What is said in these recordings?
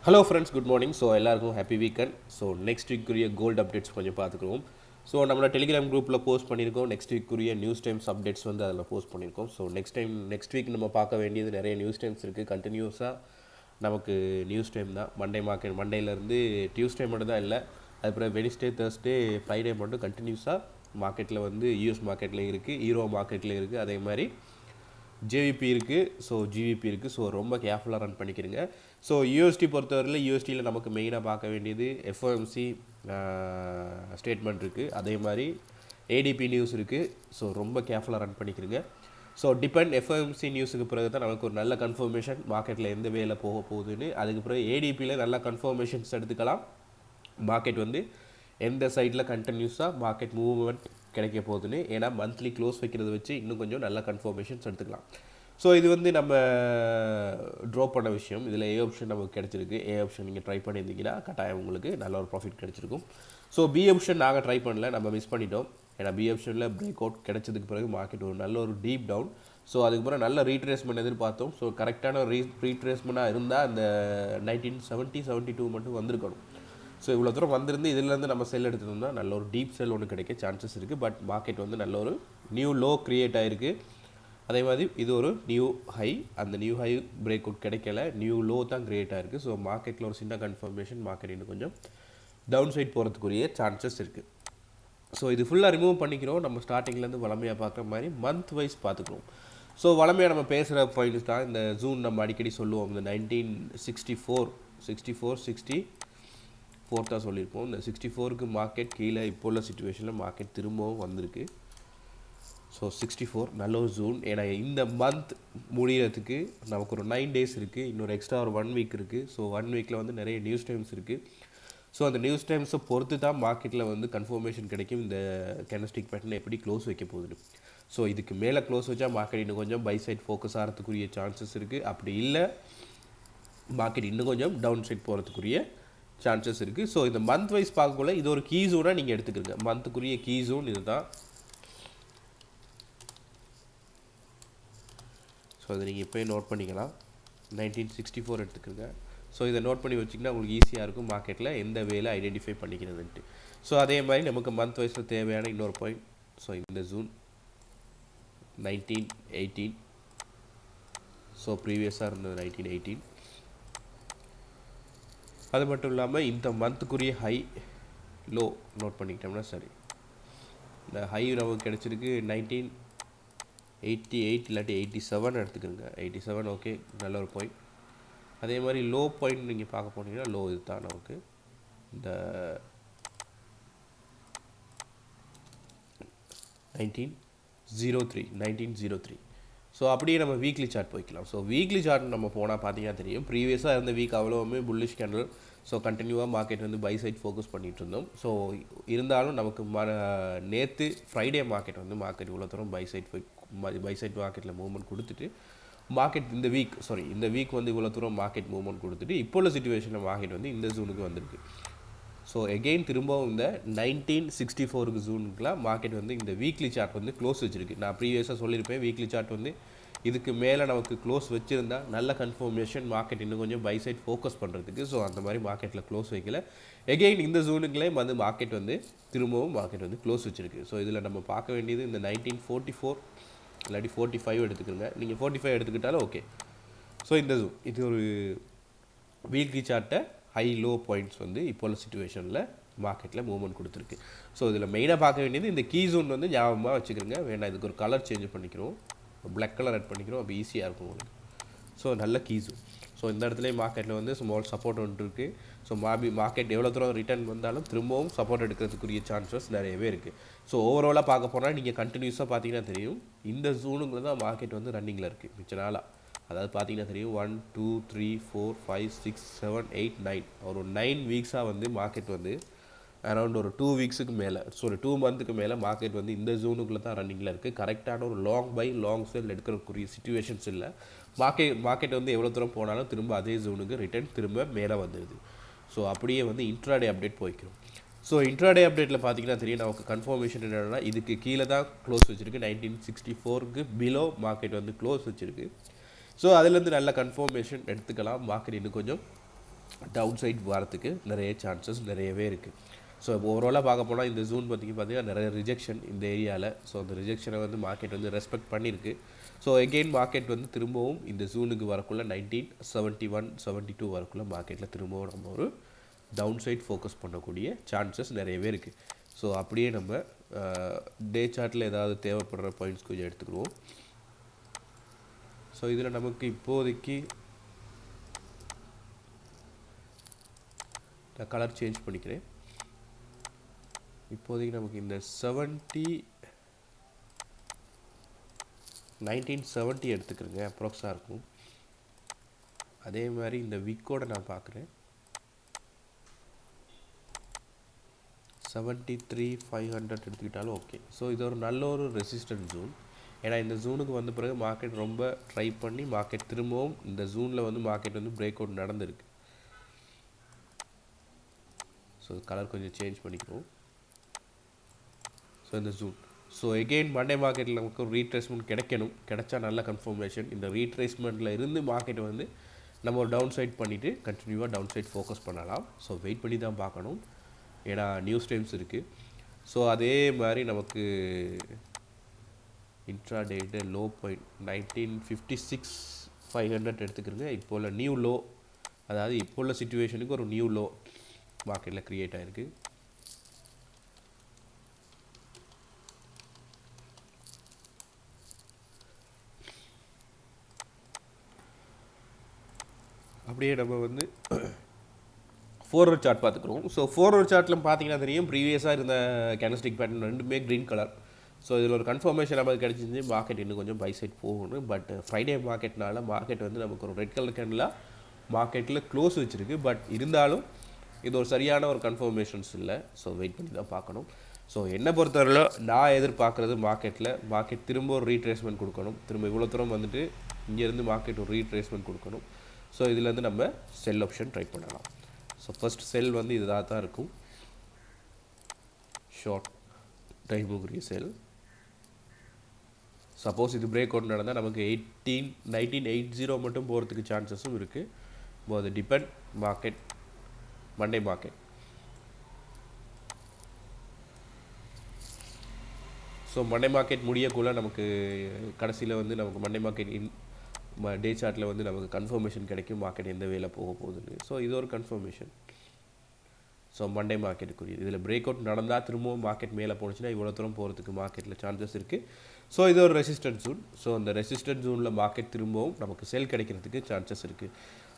Hello friends, good morning. So எல்லாருக்கும் happy weekend. So next week குரிய gold updates கொஞ்சம் பார்த்துக்குவோம். So நம்மளோட Telegram குரூப்பில் போஸ்ட் பண்ணியிருக்கோம். நெக்ஸ்ட் வீக்குரிய நியூஸ் டைம்ஸ் அப்டேட்ஸ் வந்து அதில் போஸ்ட் பண்ணியிருக்கோம். ஸோ நெக்ஸ்ட் வீக் நம்ம பார்க்க வேண்டியது நிறைய நியூஸ் டைம்ஸ் இருக்குது. கண்டினியூஸாக நமக்கு நியூஸ் டைம் தான். மண்டேலேருந்து டியூஸ்டே மட்டும் தான் இல்லை, அதுக்கப்புறம் வெனிஸ்டே, தேர்ஸ்டே, ஃப்ரைடே மட்டும் கண்டினியூஸாக மார்க்கெட்டில் வந்து யூஎஸ் மார்க்கெட்லேயும் இருக்குது, ஈரோ மார்க்கெட்லேயும் இருக்குது, அதே மாதிரி ஜேவிபி இருக்குது, ஸோ ஜிவிபி இருக்குது. ஸோ ரொம்ப கேர்ஃபுல்லாக ரன் பண்ணிக்கிறீங்க. ஸோ யூஎஸ்டி பொறுத்தவரையில் யூஎஸ்டியில் நமக்கு மெயினாக பார்க்க வேண்டியது எஃப்ஓஎம்சி ஸ்டேட்மெண்ட் இருக்குது, அதே மாதிரி ஏடிபி நியூஸ் இருக்குது. ஸோ ரொம்ப கேர்ஃபுல்லாக ரன் பண்ணிக்கிறீங்க. ஸோ டிபெண்ட் எஃப்ஓஎம்சி நியூஸுக்கு பிறகு தான் நமக்கு ஒரு நல்ல கன்ஃபர்மேஷன் மார்க்கெட்டில் எந்த வேலை போக போகுதுன்னு. அதுக்கு பிறகு ஏடிபியில் நல்ல கன்ஃபர்மேஷன்ஸ் எடுத்துக்கலாம். மார்க்கெட் வந்து எந்த சைடில் கண்டினியூஸாக மார்க்கெட் மூவ்மெண்ட் கிடைக்க போகுதுன்னு, ஏன்னா மந்த்லி க்ளோஸ் வைக்கிறத வச்சு இன்னும் கொஞ்சம் நல்ல கன்ஃபர்மேஷன்ஸ் எடுத்துக்கலாம். ஸோ இது வந்து நம்ம ட்ராப் பண்ண விஷயம். இதில் ஏ ஆப்ஷன் நமக்கு கிடச்சிருக்கு. ஏ ஆப்ஷன் நீங்கள் ட்ரை பண்ணியிருந்தீங்கன்னா கட்டாயம் உங்களுக்கு நல்ல ஒரு ப்ராஃபிட் கிடச்சிருக்கும். ஸோ பி ஆப்ஷன் நாங்கள் ட்ரை பண்ணல, நம்ம மிஸ் பண்ணிட்டோம். ஏன்னா பி ஆப்ஷனில் பிரேக் அவுட் கிடச்சதுக்கு பிறகு மார்க்கெட் ஒரு நல்ல ஒரு டீப் டவுன். ஸோ அதுக்கப்புறம் நல்ல ரீட்ரேஸ்மெண்ட் எதிர்பார்த்தோம். ஸோ கரெக்டான ரீட்ரேஸ்மெண்ட்டாக இருந்தால் அந்த 1970-72 மட்டும் வந்திருக்கணும். ஸோ இவ்வளோ தூரம் வந்திருந்து இதிலேருந்து நம்ம செல் எடுத்துட்டோம்னா நல்ல ஒரு டீப் செல் ஒன்று கிடைக்க சான்சஸ் இருக்குது. பட் மார்க்கெட் வந்து நல்ல ஒரு நியூ லோ க்ரியேட் ஆகிருக்கு. அதே மாதிரி இது ஒரு நியூ ஹை, அந்த நியூ ஹை பிரேக் அவுட் கிடைக்கல, நியூ லோ தான் க்ரியேட் ஆகிருக்கு. ஸோ மார்க்கெட்டில் ஒரு சின்ன கன்ஃபர்மேஷன், மார்க்கெட் இன்னும் கொஞ்சம் டவுன் சைட் போகிறதுக்குரிய சான்சஸ் இருக்குது. ஸோ இது ஃபுல்லாக ரிமூவ் பண்ணிக்கிறோம். நம்ம ஸ்டார்டிங்லேருந்து வளமையாக பார்க்குற மாதிரி மந்த் வைஸ் பார்த்துக்குறோம். ஸோ வளமையாக நம்ம பேசுகிற பாயிண்ட்ஸ் தான். இந்த ஜூன் நம்ம அடிக்கடி சொல்லுவோம், இந்த 1964 தான் சொல்லியிருப்போம். இந்த 64க்கு மார்க்கெட் கீழே இப்போ உள்ள சுச்சுவேஷனில் மார்க்கெட் திரும்பவும் வந்திருக்கு. ஸோ 64 நல்ல ஒரு ஜூன். ஏன்னா இந்த மந்த் முடிகிறதுக்கு நமக்கு ஒரு 9 days இருக்குது, இன்னொரு எக்ஸ்ட்ரா ஒரு 1 week இருக்குது. ஸோ 1 weekல வந்து நிறைய நியூஸ் டைம்ஸ் இருக்குது. ஸோ அந்த நியூஸ் டைம்ஸை பொறுத்து தான் மார்க்கெட்டில் வந்து கன்ஃபர்மேஷன் கிடைக்கும் இந்த கேண்டல்ஸ்டிக் பேட்டர்ன் எப்படி க்ளோஸ் வைக்க போகுது. ஸோ இதுக்கு மேலே க்ளோஸ் வச்சா மார்க்கெட் இன்னும் கொஞ்சம் பை சைட் ஃபோக்கஸ் ஆகிறதுக்குரிய சான்சஸ் இருக்குது. அப்படி இல்லை மார்க்கெட் இன்னும் கொஞ்சம் டவுன் சைட் போகிறதுக்குரிய சான்சஸ் இருக்குது. ஸோ இந்த மந்த் வைஸ் பார்க்கக்குள்ள இது ஒரு கீ ஜோனாக நீங்கள் எடுத்துக்கிறீங்க. மந்த்துக்குரிய கீ ஜோன் இது தான். ஸோ அதை நீங்கள் இப்போயே நோட் பண்ணிக்கலாம். 1964 எடுத்துக்கிறங்க. ஸோ இதை நோட் பண்ணி வச்சிங்கன்னா உங்களுக்கு ஈஸியாக இருக்கும் மார்க்கெட்டில் எந்த வேலை ஐடென்டிஃபை பண்ணிக்கிறதுன்ட்டு. ஸோ அதே மாதிரி நமக்கு மந்த் வைஸில் தேவையான இன்னொரு பாயிண்ட். ஸோ இந்த ஜூன் 1918, ஸோ ப்ரீவியஸாக இருந்தது 1918. அது மட்டும் இல்லாமல் இந்த மந்த்துக்குரிய ஹை லோ நோட் பண்ணிக்கிட்டோம்னா சரி. இந்த ஹை நமக்கு கிடச்சிருக்கு 1988 இல்லாட்டி 87 எடுத்துக்கிறங்க. 87 ஓகே, நல்ல ஒரு பாயிண்ட். அதே மாதிரி லோ பாயிண்ட் நீங்கள் பார்க்க போனீங்கன்னா லோ இது தான் நமக்கு இந்த 1903. ஸோ அப்படியே நம்ம வீக்லி சார்ட் போய்க்கலாம். ஸோ வீக்லி சார்ட் நம்ம போனால் பார்த்தீங்கன்னா தெரியும், ப்ரீவியஸாக இருந்த வீக் அவ்வளோவுமே புல்லிஷ் கேண்டல். ஸோ கண்டினியூவாக மார்க்கெட் வந்து பை சைட் ஃபோக்கஸ் பண்ணிகிட்டு இருந்தோம். ஸோ இருந்தாலும் நமக்கு நேற்று ஃப்ரைடே மார்க்கெட் இவ்வளோ தூரம் பை சைட் மார்க்கெட்டில் மூவ்மெண்ட் கொடுத்துட்டு மார்க்கெட் இந்த வீக் வந்து இவ்வளோ தூரம் மார்க்கெட் மூவ்மெண்ட் கொடுத்துட்டு இப்போ உள்ள சிச்சுவேஷனில் மார்க்கெட் வந்து இந்த ஜூனுக்கு வந்திருக்கு. ஸோ எகெயின் திரும்பவும் இந்த 1964க்கு ஜூனுக்குலாம் மார்க்கெட் வந்து இந்த வீக்லி சார்ட் வந்து க்ளோஸ் வச்சுருக்கு. நான் ப்ரீவியஸாக சொல்லியிருப்பேன், வீக்லி சார்ட் வந்து இதுக்கு மேலே நமக்கு க்ளோஸ் வச்சுருந்தா நல்ல கன்ஃபர்மேஷன் மார்க்கெட் இன்னும் கொஞ்சம் பை சைட் ஃபோக்கஸ் பண்ணுறதுக்கு. ஸோ அந்த மாதிரி மார்க்கெட்டில் க்ளோஸ் வைக்கல. எகெயின் இந்த ஜூனுக்குள்ளே வந்து மார்க்கெட் வந்து திரும்பவும் மார்க்கெட் வந்து க்ளோஸ் வச்சுருக்கு. ஸோ இதில் நம்ம பார்க்க வேண்டியது இந்த 1944 இல்லாட்டி 45 எடுத்துக்கோங்க. நீங்கள் 45 எடுத்துக்கிட்டாலும் ஓகே. ஸோ இந்த ஜூன் இது ஒரு வீக்லி சார்ட்டை ஹை லோ பாயிண்ட்ஸ் வந்து இப்போ உள்ள சிச்சுவேஷனில் மார்க்கெட்டில் மூவ்மெண்ட் கொடுத்துருக்கு. ஸோ இதில் மெயினாக பார்க்க வேண்டியது இந்த கீ ஜோன் வந்து ஞாபகமாக வச்சுக்கிறோங்க. வேணாம், இதுக்கு ஒரு கலர் சேஞ்ச் பண்ணிக்கிறோம், பிளாக் கலர் ஆட் பண்ணிக்கிறோம், அப்போ ஈஸியாக இருக்கும் உங்களுக்கு. ஸோ நல்ல கீ ஜோன். ஸோ இந்த இடத்துல மார்க்கெட்டில் வந்து ஸ்மால் சப்போர்ட் ஒன்று இருக்குது. ஸோ மார்க்கெட் எவ்வளோ தூரம் ரிட்டர்ன் வந்தாலும் திரும்பவும் சப்போர்ட் எடுக்கிறதுக்குரிய சான்சஸ் நிறையவே இருக்குது. ஸோ ஓவராலாக பார்க்க போனால் நீங்கள் கண்டினியூஸாக பார்த்தீங்கன்னா தெரியும், இந்த ஜூனுக்குள்ள தான் மார்க்கெட் வந்து ரன்னிங்கில் இருக்குது மிச்ச நாளாக. அதாவது பார்த்தீங்கன்னா தெரியும் 1 2 3 4 5 6 7 8 9 ஒரு 9 வீக்ஸாக வந்து மார்க்கெட் வந்து அரௌண்ட் ஒரு 2 வீக்ஸுக்கு மேலே, ஸோ ஒரு 2 மந்த்துக்கு மேலே மார்க்கெட் வந்து இந்த ஜோனுக்குள்ளே தான் ரன்னிங்கில் இருக்குது. கரெக்டான ஒரு லாங் பை லாங் செல் எடுக்கிறக்குரிய சிச்சுவேஷன்ஸ் இல்லை. மார்க்கெட் வந்து எவ்வளோ தூரம் போனாலும் திரும்ப அதே ஜோனுக்கு ரிட்டர்ன் திரும்ப மேலே வந்துடுது. ஸோ அப்படியே வந்து இன்ட்ராடே அப்டேட் போய்க்கிறோம். ஸோ இன்ட்ராடே அப்டேட்டில் பார்த்தீங்கன்னா தெரியும், நமக்கு கன்ஃபர்மேஷன் என்னென்னா இதுக்கு கீழே தான் க்ளோஸ் வச்சுருக்கு. 1964க்கு பிலோ மார்க்கெட் வந்து க்ளோஸ் வச்சுருக்கு. ஸோ அதுலேருந்து நல்ல கன்ஃபர்மேஷன் எடுத்துக்கலாம். மார்க்கெட் இன்னும் கொஞ்சம் டவுன் சைட் வரத்துக்கு நிறைய சான்சஸ் நிறையவே இருக்குது. ஸோ ஓவராலாக பார்க்க போனால் இந்த ஜூன் பார்த்தீங்கன்னா நிறைய ரிஜெக்ஷன் இந்த ஏரியாவில். ஸோ அந்த ரிஜெக்ஷனை வந்து மார்க்கெட் வந்து ரெஸ்பெக்ட் பண்ணியிருக்கு. ஸோ எகெயின் மார்க்கெட் வந்து திரும்பவும் இந்த ஜூனுக்கு வரக்குள்ள 1971 72 வரக்குள்ள மார்க்கெட்டில் திரும்பவும் நம்ம ஒரு டவுன் சைட் ஃபோக்கஸ் பண்ணக்கூடிய சான்சஸ் நிறையவே இருக்குது. ஸோ அப்படியே நம்ம டே சார்ட்டில் ஏதாவது தேவைப்படுற பாயிண்ட்ஸ் கொஞ்சம் எடுத்துக்கிடுவோம். ஸோ இதில் நமக்கு இப்போதைக்கு நான் கலர் சேஞ்ச் பண்ணிக்கிறேன். இப்போதைக்கு நமக்கு இந்த 1970 எடுத்துக்கிறேங்க, அப்ராக்ஸாக இருக்கும். அதே மாதிரி இந்த விக்கோட நான் பார்க்குறேன் 73,500 எடுத்துக்கிட்டாலும் ஓகே. ஸோ இது ஒரு நல்ல ஒரு ரெசிஸ்டன்ட் ஜோன். ஏன்னா இந்த ஜூனுக்கு வந்த பிறகு மார்க்கெட் ரொம்ப ட்ரை பண்ணி மார்க்கெட் திரும்பவும் இந்த ஜூனில் வந்து மார்க்கெட் வந்து பிரேக் அவுட் நடந்திருக்கு. ஸோ கலர் கொஞ்சம் சேஞ்ச் பண்ணிக்கிறோம். ஸோ இந்த ஜூன் ஸோ எகெயின் மண்டே மார்க்கெட்டில் நமக்கு ஒரு ரீட்ரேஸ்மெண்ட் கிடைக்கணும். கிடைச்சா நல்ல கன்ஃபர்மேஷன். இந்த ரீட்ரேஸ்மெண்ட்டில் இருந்து மார்க்கெட் வந்து நம்ம ஒரு டவுன் சைட் பண்ணிவிட்டு கண்டினியூவாக டவுன் சைட் ஃபோக்கஸ் பண்ணலாம். ஸோ வெயிட் பண்ணி தான் பார்க்கணும், ஏன்னா நியூஸ் டைம்ஸ் இருக்குது. ஸோ அதே மாதிரி நமக்கு இன்ட்ராடேட்டு லோ பாயிண்ட் 1956,500 எடுத்துக்கிறங்க. இப்போ உள்ள நியூ லோ, அதாவது இப்போ உள்ள சிச்சுவேஷனுக்கு ஒரு நியூ லோ மார்க்கெட்டில் க்ரியேட் ஆகிருக்கு. அப்படியே நம்ம வந்து ஃபார்வர்ட் சார்ட் பார்த்துக்குறோம். ஸோ ஃபார்வர்ட் சார்ட்டில் பார்த்தீங்கன்னா தெரியும், ப்ரீவியஸாக இருந்த கேண்டல்ஸ்டிக் பேட்டர்ன் ரெண்டுமே க்ரீன் கலர். ஸோ இதில் ஒரு கன்ஃபர்மேஷன் நமக்கு கிடச்சிருந்து மார்க்கெட் இன்னும் கொஞ்சம் பை சைட் போகணும். பட் ஃப்ரைடே மார்க்கெட்னால மார்க்கெட் வந்து நமக்கு ஒரு ரெட் கலர் கேண்டலாக மார்க்கெட்டில் க்ளோஸ் வச்சுருக்கு. பட் இருந்தாலும் இது ஒரு சரியான ஒரு கன்ஃபர்மேஷன்ஸ் இல்லை. ஸோ வெயிட் பண்ணி தான் பார்க்கணும். ஸோ என்னை பொறுத்தவரையில் நான் எதிர்பார்க்குறது மார்க்கெட் திரும்ப ஒரு ரீட்ரேஸ்மெண்ட் கொடுக்கணும். திரும்ப இவ்வளோ தூரம் வந்துட்டு இங்கேருந்து மார்க்கெட் ஒரு ரீட்ரேஸ்மெண்ட் கொடுக்கணும். ஸோ இதுலேருந்து நம்ம செல் ஆப்ஷன் ட்ரை பண்ணலாம். ஸோ ஃபஸ்ட் செல் வந்து இதாக தான் இருக்கும், ஷார்ட் டைமுக்குரிய செல். சப்போஸ் இது பிரேக் அவுட் நடந்தால் நமக்கு 1980 மட்டும் போகிறதுக்கு சான்சஸும் இருக்குது. இப்போ அது depend market Monday market. So Monday market முடியக்குள்ள நமக்கு கடைசியில் வந்து நமக்கு மண்டே மார்க்கெட் டே சார்ட்டில் வந்து நமக்கு கன்ஃபர்மேஷன் கிடைக்கும் மார்க்கெட் எந்த வேலை போக போகுதுன்னு. ஸோ இது ஒரு கன்ஃபர்மேஷன். So Monday மார்க்கெட்டுக்குரியது. இதில் பிரேக் அவுட் நடந்தால் திரும்பவும் மார்க்கெட் மேலே போணுச்சுன்னா இவ்வளோ தூரம் போகிறதுக்கு மார்க்கெட்டில் சான்சஸ் இருக்குது. ஸோ இது ஒரு ரெசிஸ்டன்ட் ஜோன். ஸோ அந்த ரெசிஸ்டன்ட் ஜோனில் மார்க்கெட் திரும்பவும் நமக்கு செல் கிடைக்கிறதுக்கு சான்சஸ் இருக்குது.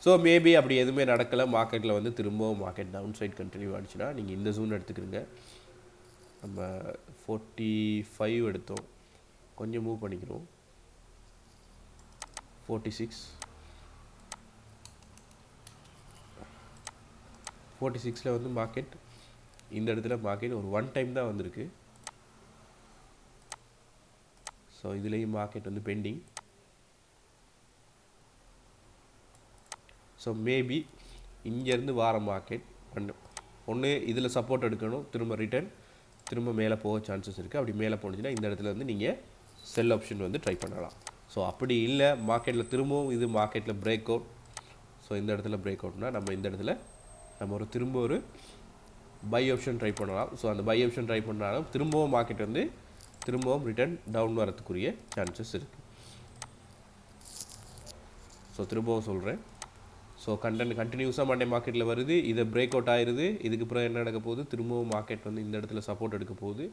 ஸோ மேபி அப்படி எதுவுமே நடக்கலை, மார்க்கெட்டில் வந்து திரும்பவும் மார்க்கெட் டவுன் சைட் கண்டினியூ ஆகிடுச்சுன்னா நீங்கள் இந்த ஜோன் எடுத்துக்கிறீங்க. நம்ம 45 எடுத்தோம், கொஞ்சம் மூவ் பண்ணிக்கிறோம். 46 வந்து மார்க்கெட் இந்த இடத்துல மார்க்கெட் ஒரு ஒன் டைம் தான் வந்திருக்கு. ஸோ இதுலேயும் மார்க்கெட் வந்து பெண்டிங். ஸோ மேபி இங்கேருந்து வார மார்க்கெட் ஒன்று இதில் சப்போர்ட் எடுக்கணும், திரும்ப மேலே போக சான்சஸ் இருக்குது. அப்படி மேலே போணுச்சுன்னா இந்த இடத்துல வந்து நீங்கள் செல் ஆப்ஷன் வந்து ட்ரை பண்ணலாம். ஸோ அப்படி இல்லை மார்க்கெட்டில் திரும்பவும் இது மார்க்கெட்டில் பிரேக் அவுட், ஸோ இந்த இடத்துல பிரேக் அவுட்னா நம்ம இந்த இடத்துல நம்ம திரும்ப ஒரு பை ஆப்ஷன் ட்ரை பண்ணலாம். ஸோ அந்த பை ஆப்ஷன் ட்ரை பண்ணாலும் திரும்பவும் மார்க்கெட் வந்து திரும்பவும் ரிட்டர்ன் டவுன் வரத்துக்குரிய சான்சஸ் இருக்குது. ஸோ திரும்பவும் சொல்கிறேன், ஸோ கண்டினியூஸாக மண்டே மார்க்கெட்டில் வருது, இதை பிரேக் அவுட் ஆயிடுது. இதுக்கு அப்புறம் என்ன நடக்க போகுது, திரும்பவும் மார்க்கெட் வந்து இந்த இடத்துல சப்போர்ட் எடுக்க போகுது,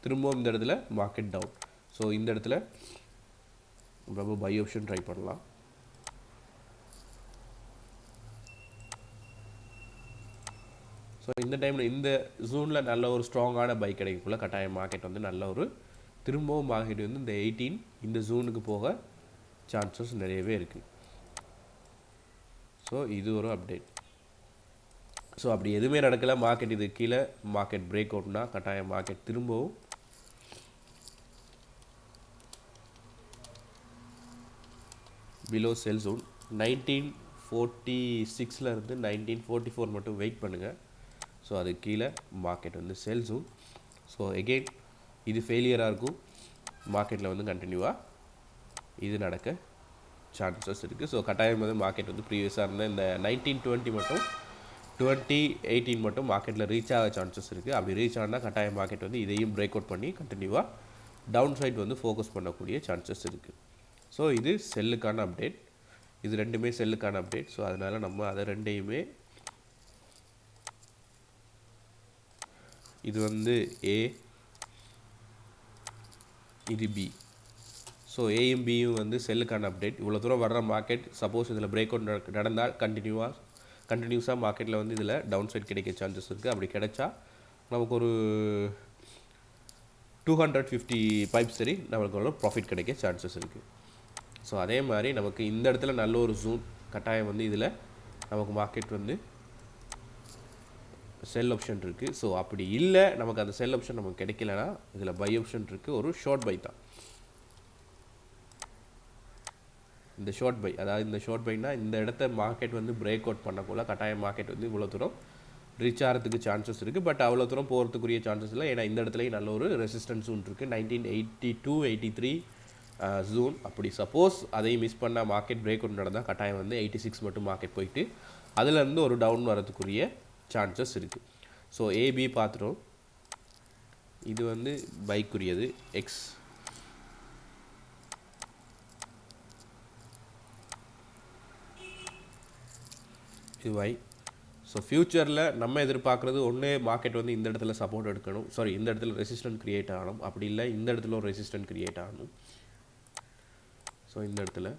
திரும்பவும் இந்த இடத்துல மார்க்கெட் டவுன். ஸோ இந்த இடத்துல நம்ம பை ஆப்ஷன் ட்ரை பண்ணலாம். ஸோ இந்த டைமில் இந்த ஜூனில் நல்ல ஒரு ஸ்ட்ராங்கான பை கிடைக்கக்குள்ள கட்டாயம் மார்க்கெட் வந்து நல்ல ஒரு திரும்பவும் மார்க்கெட் வந்து இந்த 18 இந்த ஜூனுக்கு போக சான்சஸ் நிறையவே இருக்குது. ஸோ இது ஒரு அப்டேட். ஸோ அப்படி எதுவுமே நடக்கலை, மார்க்கெட் இது கீழே மார்க்கெட் பிரேக் அவுட்னா கட்டாயம் மார்க்கெட் திரும்பவும் பிலோ செல் ஜோன் 1946 இருந்து 1944 மட்டும் வெயிட் பண்ணுங்கள். ஸோ அது கீழே மார்க்கெட் வந்து செல் ஜோன். ஸோ எகெயின் இது ஃபெயிலியராக இருக்கும், மார்க்கெட்டில் வந்து கண்டினியூவாக இது நடக்க சான்சஸ் இருக்குது. ஸோ கட்டாயம் வந்து மார்க்கெட் வந்து ப்ரீவியஸாக இருந்த இந்த 1920 மட்டும் 2018 மட்டும் மார்க்கெட்டில் ரீச் ஆக சான்சஸ் இருக்குது. அப்படி ரீச் ஆனால் கட்டாயம் மார்க்கெட் வந்து இதையும் பிரேக் அவுட் பண்ணி கண்டினியூவாக டவுன் சைட் வந்து ஃபோக்கஸ் பண்ணக்கூடிய சான்சஸ் இருக்குது. ஸோ இது செல்லுக்கான அப்டேட், இது ரெண்டுமே செல்லுக்கான அப்டேட். ஸோ அதனால் நம்ம அதை ரெண்டையுமே, இது வந்து ஏ, இது பி. ஸோ ஏயும் பியும் வந்து செல்லுக்கான அப்டேட். இவ்வளோ தூரம் வர்ற மார்க்கெட் சப்போஸ் இதில் பிரேக் அவுட் நடந்தால் கண்டினியூஸாக மார்க்கெட்டில் வந்து இதில் டவுன் சைட் கிடைக்க சான்சஸ் இருக்குது. அப்படி கிடைச்சா நமக்கு ஒரு 250 பைப்ஸ் சரி நமக்கு ஒரு ப்ராஃபிட் கிடைக்க சான்சஸ் இருக்குது. ஸோ அதே மாதிரி நமக்கு இந்த இடத்துல நல்ல ஒரு ஜூன் கட்டாயம் வந்து இதில் நமக்கு மார்க்கெட் வந்து செல் ஆப்ஷன் இருக்குது. ஸோ அப்படி இல்லை நமக்கு அந்த செல் ஆப்ஷன் நமக்கு கிடைக்கலனா இதில் பை ஆப்ஷன் இருக்குது, ஒரு ஷார்ட் பை தான். இந்த ஷார்ட் பை, அதாவது இந்த ஷார்ட் பைனா இந்த இடத்த மார்க்கெட் வந்து பிரேக் அவுட் பண்ணக்குள்ள கட்டாயம் மார்க்கெட் வந்து இவ்வளோ தூரம் ரீச் ஆகிறதுக்கு சான்சஸ் இருக்குது. பட் அவ்வளோ தூரம் போகிறதுக்குரிய சான்சஸ் இல்லை. ஏன்னா இந்த இடத்துலையும் நல்ல ஒரு ரெசிஸ்டன்ஸ் ஜூன் இருக்குது, 1982-83 ஜூன். அப்படி சப்போஸ் அதையும் மிஸ் பண்ணால் மார்க்கெட் பிரேக் அவுட் நடந்தால் கட்டாயம் வந்து 86 மட்டும் மார்க்கெட் போயிட்டு அதுலேருந்து ஒரு டவுன் வரதுக்குரிய சான்சஸ் இருக்குது. ஸோ ஏபி பார்த்துட்டோம். இது வந்து பைக்குரியது எக்ஸ், இது Y. ஸோ ஃப்யூச்சரில் நம்ம எதிர்பார்க்குறது ஒன்றே மார்க்கெட் வந்து இந்த இடத்துல சப்போர்ட் எடுக்கணும், சாரி இந்த இடத்துல ரெசிஸ்டன்ட் க்ரியேட் ஆகணும், அப்படி இல்லை இந்த இடத்துல ஒரு ரெசிஸ்டன்ட் க்ரியேட் ஆகணும். ஸோ இந்த இடத்துல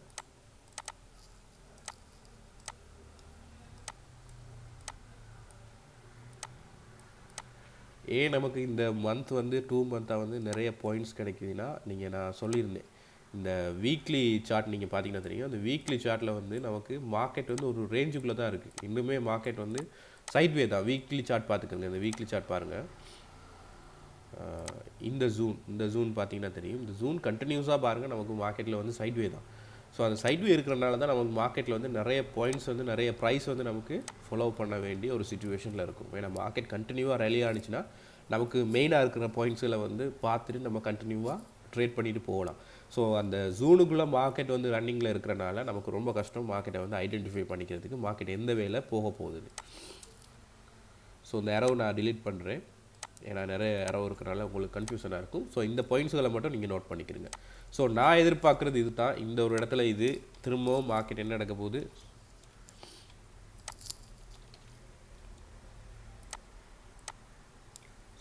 ஏன் நமக்கு இந்த மந்த் வந்து 2 மந்த்தாக வந்து நிறைய பாயிண்ட்ஸ் கிடைக்குதுன்னா, நான் சொல்லியிருந்தேன் இந்த வீக்லி சார்ட் நீங்கள் பார்த்தீங்கன்னா தெரியும். அந்த வீக்லி சார்ட்டில் வந்து நமக்கு மார்க்கெட் வந்து ஒரு ரேஞ்சுக்குள்ளே தான் இருக்குது. இன்னுமே மார்க்கெட் வந்து சைட்வே தான். வீக்லி சார்ட் பார்த்துக்கோங்க, இந்த வீக்லி சார்ட் பாருங்கள். இந்த ஜூன் பார்த்தீங்கன்னா தெரியும். இந்த ஜூன் கண்டினியூஸாக பாருங்கள், நமக்கு மார்க்கெட்டில் வந்து சைட்வே தான். ஸோ அந்த சைட்வே இருக்கிறனால தான் நமக்கு மார்க்கெட்டில் வந்து நிறைய பாயிண்ட்ஸ் வந்து நிறைய ப்ரைஸ் வந்து நமக்கு ஃபாலோ பண்ண வேண்டிய ஒரு சுச்சுவேஷனில் இருக்கும். ஏன்னா மார்க்கெட் கண்டினியூவாக ரேலி ஆனிச்சுன்னா நமக்கு மெயினாக இருக்கிற பாயிண்ட்ஸில் வந்து பார்த்துட்டு நம்ம கண்டினியூவாக ட்ரேட் பண்ணிட்டு போகலாம். ஸோ அந்த ஜூனுக்குள்ளே மார்க்கெட் வந்து ரன்னிங்கில் இருக்கிறனால நமக்கு ரொம்ப கஷ்டம் மார்க்கெட்டை வந்து ஐடென்டிஃபை பண்ணிக்கிறதுக்கு, மார்க்கெட் எந்த வேலை போக போகுது. ஸோ இந்த எரவு நான் டிலீட் பண்ணுறேன், ஏன்னா நிறைய எரவு இருக்கிறனால உங்களுக்கு கன்ஃபியூஷனாக இருக்கும். ஸோ இந்த பாயிண்ட்ஸ்களை மட்டும் நீங்கள் நோட் பண்ணிக்கிறீங்க. ஸோ நான் எதிர்பார்க்குறது இது தான். இந்த ஒரு இடத்துல இது திரும்பவும் மார்க்கெட் என்ன நடக்க போகுது,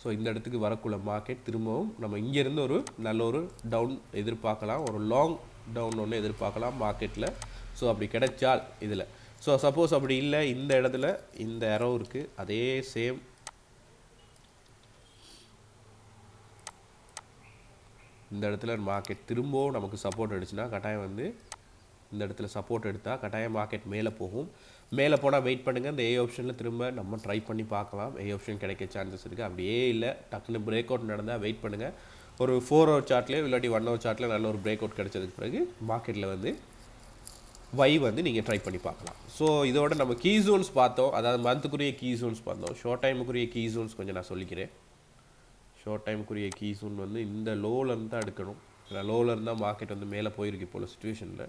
ஸோ இந்த இடத்துக்கு வரக்குள்ள மார்க்கெட் திரும்பவும் நம்ம இங்கேருந்து ஒரு நல்ல ஒரு டவுன் எதிர்பார்க்கலாம், ஒரு லாங் டவுன் ஒன்று எதிர்பார்க்கலாம் மார்க்கெட்டில். ஸோ அப்படி கிடைச்சால் இதில், ஸோ சப்போஸ் அப்படி இல்லை இந்த இடத்துல இந்த எரோ இருக்குது, அதே சேம் இந்த இடத்துல மார்க்கெட் திரும்பவும் நமக்கு சப்போர்ட் அடிச்சுன்னா கட்டாயம் வந்து இந்த இடத்துல சப்போர்ட் எடுத்தால் கட்டாயம் மார்க்கெட் மேலே போகும். மேலே போனால் வெயிட் பண்ணுங்கள், இந்த ஏ ஆப்ஷனில் திரும்ப நம்ம ட்ரை பண்ணி பார்க்கலாம், ஏ ஆப்ஷன் கிடைக்க சான்சஸ் இருக்குது. அப்படியே இல்லை டக்குன்னு பிரேக் அவுட் நடந்தால் வெயிட் பண்ணுங்கள், ஒரு 4 ஹவர் சார்ட்லேயே இல்லாட்டி 1 ஹவர் சார்ட்டில் நல்ல ஒரு பிரேக் அவுட் கிடைச்சதுக்கு பிறகு மார்க்கெட்டில் வந்து Y வந்து நீங்கள் ட்ரை பண்ணி பார்க்கலாம். ஸோ இதோட நம்ம கீ ஜோன்ஸ் பார்த்தோம், அதாவது மந்த்துக்குரிய கீ ஜோன்ஸ் பார்த்தோம். ஷார்ட் டைமுக்குரிய கீ ஜோன்ஸ் கொஞ்சம் நான் சொல்லிக்கிறேன். ஷார்ட் டைமுக்குரிய கீ ஜோன் வந்து இந்த லோவிலேருந்து தான் எடுக்கணும். ஏன்னா லோவில் இருந்தால் மார்க்கெட் வந்து மேலே போயிருக்கு இப்போ உள்ள சுச்சுவேஷனில்.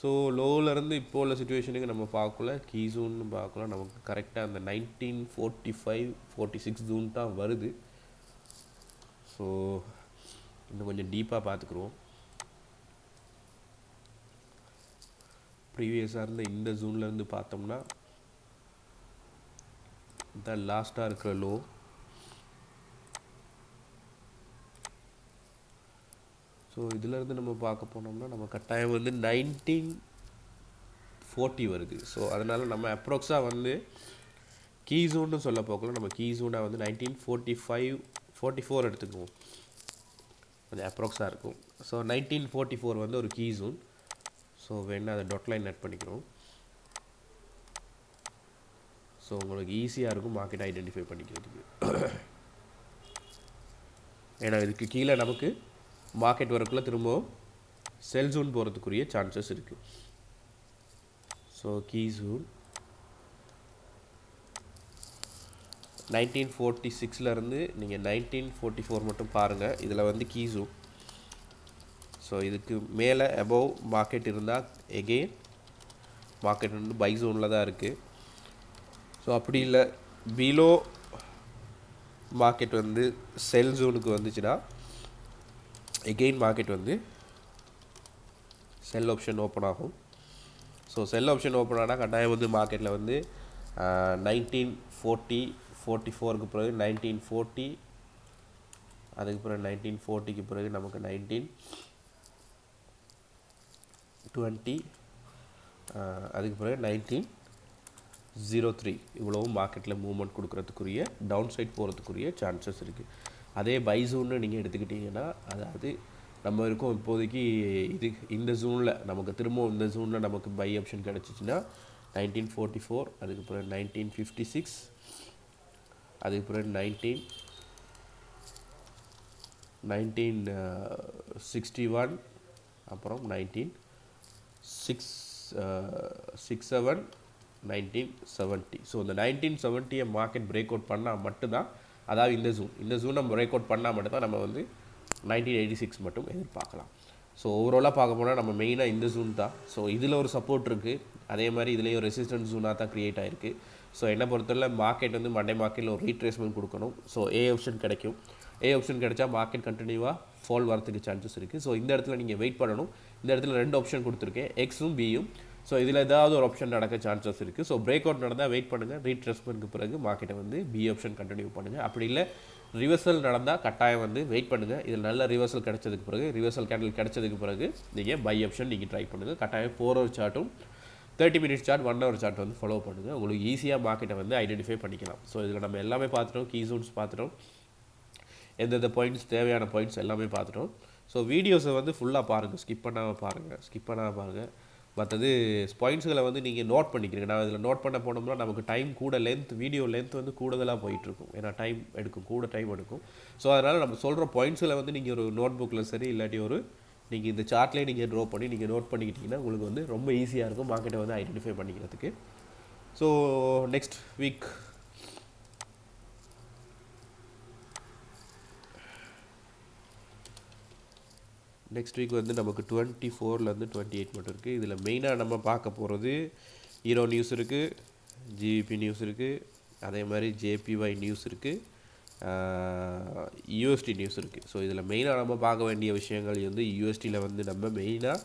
ஸோ லோவிலேருந்து இப்போ உள்ள சுச்சுவேஷனுக்கு நம்ம பார்க்கல, கீ ஜோன்னு பார்க்கல, நமக்கு கரெக்டாக அந்த 1945-46 ஜூன் தான் வருது. ஸோ இன்னும் கொஞ்சம் டீப்பாக பார்த்துக்குருவோம். ப்ரீவியஸாக இருந்த இந்த ஜூன்லேருந்து பார்த்தோம்னா இந்த லாஸ்ட்டாக இருக்கிற லோ, ஸோ இதிலேருந்து நம்ம பார்க்க போனோம்னா நம்ம கட்டாயம் வந்து 1940 வருது. ஸோ அதனால் நம்ம அப்ராக்ஸாக வந்து கீ ஜோன்னு சொல்ல போகல, நம்ம கீ ஜோனாக வந்து 1945-44 எடுத்துக்குவோம், கொஞ்சம் அப்ராக்ஸாக இருக்கும். ஸோ 1944 வந்து ஒரு கீ ஜோன். ஸோ வேணால் அதை டாட் லைன் நட் பண்ணிக்கிறோம். ஸோ உங்களுக்கு ஈஸியாக இருக்கும் மார்க்கெட் ஐடென்டிஃபை பண்ணிக்கிறதுக்கு. ஏன்னா இதுக்கு கீழே நமக்கு மார்க்கெட் வரக்குள்ளே திரும்பவும் செல் ஜோன் போகிறதுக்குரிய சான்சஸ் இருக்குது. ஸோ கீ ஜோன் 1946லேருந்து நீங்கள் 1944 மட்டும் பாருங்கள், இதில் வந்து கீ ஜோன். ஸோ இதுக்கு மேலே அபவ் மார்க்கெட் இருந்தால் எகெயின் மார்க்கெட் வந்து பை ஜோனில் தான் இருக்குது. ஸோ அப்படி இல்லை பிலோ மார்க்கெட் வந்து செல் ஜோனுக்கு வந்துச்சுன்னா எகெயின் மார்க்கெட் வந்து செல் ஆப்ஷன் ஓப்பன் ஆகும். ஸோ செல் ஆப்ஷன் ஓப்பன் ஆனால் கட்டாயம் வந்து மார்க்கெட்டில் வந்து 1940-44க்கு பிறகு 1940, அதுக்கு பிறகு 1940க்கு பிறகு நமக்கு 1920, அதுக்கு பிறகு 1903 இவ்வளவும் மார்க்கெட்டில் மூவ்மெண்ட் கொடுக்குறதுக்குரிய டவுன் சைட் போகிறதுக்குரிய சான்சஸ் இருக்குது. அதே பை ஜோன்னு நீங்கள் எடுத்துக்கிட்டிங்கன்னா, அதாவது நம்ம இருக்கோம் இப்போதைக்கு இது இந்த ஜோனில் நமக்கு திரும்பவும் இந்த ஜோனில் நமக்கு பை ஆப்ஷன் கிடச்சிச்சின்னா 1944, அதுக்கு பிறகு 1956, அதுக்கு பிறகு 1961, அப்புறம் 1967, 1970. ஸோ இந்த 1970 மார்க்கெட் பிரேக் அவுட் பண்ணால் மட்டும்தான், அதாவது இந்த ஜோனை பிரேக் அவுட் பண்ணால் மட்டும்தான் நம்ம வந்து 1986 மட்டும் எதிர்பார்க்கலாம். ஸோ ஓவராலாக பார்க்க போனால் நம்ம மெயினாக இந்த ஜோன் தான். ஸோ இதில் ஒரு சப்போர்ட் இருக்குது, அதே மாதிரி இதுலேயும் ஒரு ரெசிஸ்டன்ஸ் ஜோனாக தான் க்ரியேட் ஆகிருக்கு. ஸோ என்ன பொறுத்தவரை மார்க்கெட் வந்து மண்டே மார்க்கெட்டில் ஒரு ரீட்ரேஸ்மெண்ட் கொடுக்கணும். ஸோ ஏ ஆப்ஷன் கிடைக்கும். ஏ ஆப்ஷன் கிடைச்சா மார்க்கெட் கண்டினியூவாக ஃபால் வரதுக்கு சான்சஸ் இருக்குது. ஸோ இந்த இடத்துல நீங்கள் வெயிட் பண்ணணும். இந்த இடத்துல 2 ஆப்ஷன் கொடுத்துருக்கேன், எக்ஸும் பியும். ஸோ இதில் ஏதாவது ஒரு ஆப்ஷன் நடக்க சான்சஸ் இருக்குது. ஸோ பிரேக் அவுட் நடந்தால் வெயிட் பண்ணுங்கள். ரீட்ரேஸ்மெண்ட்டுக்கு பிறகு மார்க்கெட்டை வந்து பி ஆப்ஷன் கண்டினியூ பண்ணுங்கள். அப்படி இல்லை ரிவர்சல் நடந்தால் கட்டாயம் வந்து வெயிட் பண்ணுங்கள். இதில் நல்ல ரிவர்சல் கிடைச்சதுக்கு பிறகு, ரிவர்சல் கேண்டில் கிடைச்சதுக்கு பிறகு நீங்கள் பை ஆப்ஷன் நீங்கள் ட்ரை பண்ணுங்கள். கட்டாயம் 4 ஹவர் சார்ட்டும் 30 மினிட்ஸ் சார்ட் 1 ஹவர் சார்ட் வந்து ஃபாலோ பண்ணுங்கள். உங்களுக்கு ஈஸியாக மார்க்கெட்டை வந்து ஐடென்டிஃபை பண்ணிக்கலாம். ஸோ இதில் நம்ம எல்லாமே பார்த்துட்டோம், கீ ஜோன்ஸ் பார்த்துட்டோம், எந்தெந்த பாயிண்ட்ஸ் தேவையான பாயிண்ட்ஸ் எல்லாமே பார்த்துட்டோம். ஸோ வீடியோஸை வந்து ஃபுல்லாக பாருங்கள், ஸ்கிப் பண்ணாமல் பாருங்கள். மற்றது பாயிண்ட்ஸுகளை வந்து நீங்கள் நோட் பண்ணிக்கிறீங்க. நான் இதில் நோட் பண்ண போனோம்னா நமக்கு டைம் கூட வீடியோ லென்த் வந்து கூடுதலாக போயிட்டுருக்கும். ஏன்னா டைம் எடுக்கும். ஸோ அதனால் நம்ம சொல்கிற பாயிண்ட்ஸில் வந்து நீங்கள் ஒரு நோட் புக்கில் சரி, இல்லாட்டி நீங்கள் இந்த சார்ட்லேயே நீங்கள் ட்ரா பண்ணி நீங்கள் நோட் பண்ணிக்கிட்டிங்கன்னா உங்களுக்கு வந்து ரொம்ப ஈஸியாக இருக்கும் மார்க்கெட்டை வந்து ஐடென்டிஃபை பண்ணிக்கிறதுக்கு. ஸோ நெக்ஸ்ட் வீக் வந்து நமக்கு 24லேருந்து 28 மட்டும் இருக்குது. இதில் மெயினாக நம்ம பார்க்க போகிறது ஈரோ நியூஸ் இருக்குது, ஜிபிபி நியூஸ் இருக்குது, அதே மாதிரி ஜேபிஒய் நியூஸ் இருக்குது, யூஎஸ்டி நியூஸ் இருக்குது. ஸோ இதில் மெயினாக நம்ம பார்க்க வேண்டிய விஷயங்கள் வந்து யூஎஸ்டியில் வந்து நம்ம மெயினாக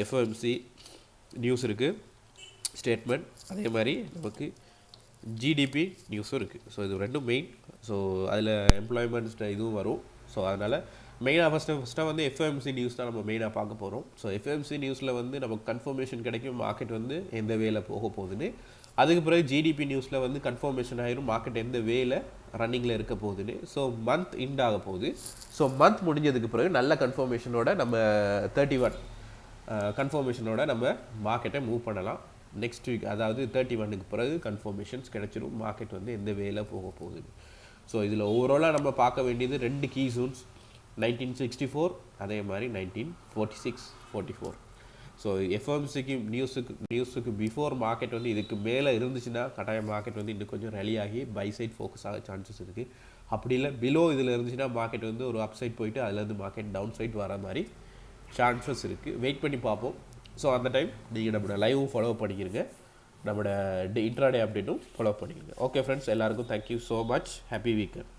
எஃப்ஓஎம்சி நியூஸ் இருக்குது, ஸ்டேட்மெண்ட், அதே மாதிரி நமக்கு ஜிடிபி நியூஸும் இருக்குது. ஸோ இது ரெண்டும் மெயின். ஸோ அதில் எம்ப்ளாய்மெண்ட் இதுவும் வரும். ஸோ அதனால் மெயினாக ஃபஸ்ட்டாக வந்து எஃப்எம்சி நியூஸ் தான் நம்ம மெயினாக பார்க்க போகிறோம். ஸோ எஃப்எம்சி நியூஸில் வந்து நமக்கு கன்ஃபர்மேஷன் கிடைக்கும் மார்க்கெட் வந்து எந்த வேல போக போகுதுன்னு. அதுக்கு பிறகு ஜிடிபி நியூஸில் வந்து கன்ஃபர்மேஷன் ஆகிரும் மார்க்கெட் எந்த வேல ரன்னிங்கில் இருக்க போகுதுன்னு. ஸோ மந்த் இண்ட் ஆக போகுது. ஸோ மந்த் முடிஞ்சதுக்கு பிறகு நல்ல கன்ஃபர்மேஷனோட நம்ம 31 கன்ஃபர்மேஷனோட நம்ம மார்க்கெட்டை மூவ் பண்ணலாம். நெக்ஸ்ட் வீக் அதாவது 31க்கு பிறகு கன்ஃபர்மேஷன்ஸ் கிடைச்சிரும் மார்க்கெட் வந்து எந்த வேல போக போகுது. ஸோ இதில் ஓவராலாக நம்ம பார்க்க வேண்டியது 2 கீ ஜோன்ஸ், 1964 அதே மாதிரி 1946-44. ஸோ எஃப்எம்சிக்கு நியூஸுக்கு பிஃபோர் மார்க்கெட் வந்து இதுக்கு மேலே இருந்துச்சுன்னா கட்டாயம் மார்க்கெட் வந்து இன்னும் கொஞ்சம் ரலி ஆகி பை சைட் ஃபோக்கஸ் ஆக சான்சஸ் இருக்குது. அப்படி இல்லை பிலோ இதில் இருந்துச்சுன்னா மார்க்கெட் வந்து ஒரு அப் சைட் போயிட்டு அதுலேருந்து மார்க்கெட் டவுன் சைட் வர மாதிரி சான்சஸ் இருக்குது. வெயிட் பண்ணி பார்ப்போம். ஸோ அந்த டைம் நீங்கள் நம்மளோட லைவும் ஃபாலோ பண்ணிக்கிறீங்க, நம்மளோட இன்ட்ராடே அப்டேட்டும் ஃபாலோ பண்ணிக்கிறீங்க. ஓகே ஃப்ரெண்ட்ஸ், எல்லாருக்கும் thank you so much. Happy weekend.